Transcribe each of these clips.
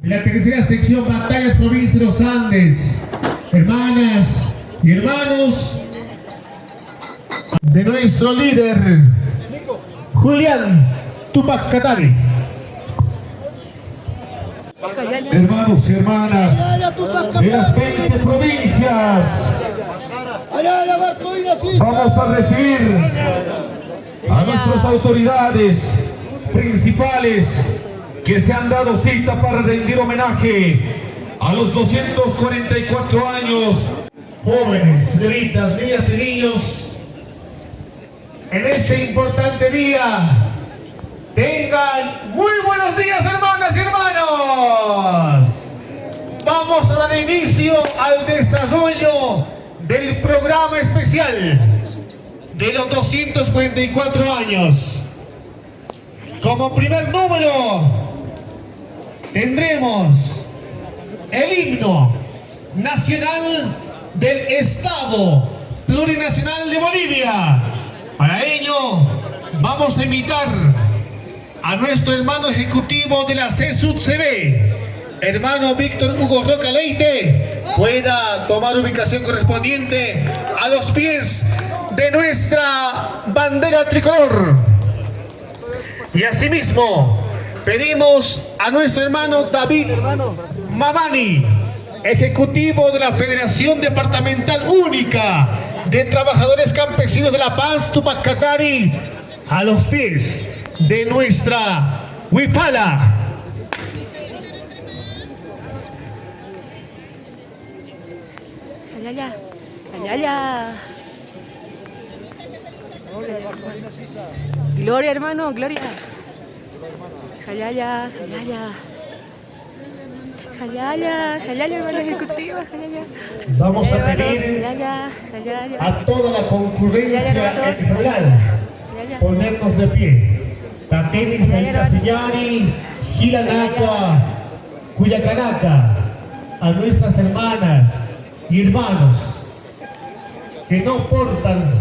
la tercera sección Batallas Provincia de los Andes. Hermanas y hermanos de nuestro líder Julián Tupac Katari. Hermanos y hermanas de las 20 provincias, vamos a recibir a nuestras autoridades principales que se han dado cita para rendir homenaje a los 244 años. Jóvenes, señoritas, niñas y niños, en este importante día, tengan muy buenos días, hermanas y hermanos. Vamos a dar inicio al desarrollo del programa especial de los 244 años. Como primer número tendremos el himno nacional del Estado Plurinacional de Bolivia. Para ello vamos a invitar a nuestro hermano ejecutivo de la CSUD-CB, hermano Víctor Hugo Roca Leite, pueda tomar ubicación correspondiente a los pies de nuestra bandera tricolor. Y asimismo pedimos a nuestro hermano David Mamani, ejecutivo de la Federación Departamental Única de Trabajadores Campesinos de La Paz, Tupac Katari, a los pies de nuestra Huipala. Allá, allá, allá. Gloria, hermano, gloria. Allá, allá, allá. Allá, hermano ejecutivo. Vamos a pedir a toda la concurrencia en plural ponernos de pie. Tateni, Sillani, Gilanaka, Cuyacanaca, a nuestras hermanas y hermanos que no portan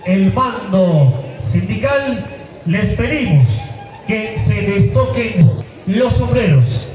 el mando sindical, les pedimos que se les toquen los sombreros.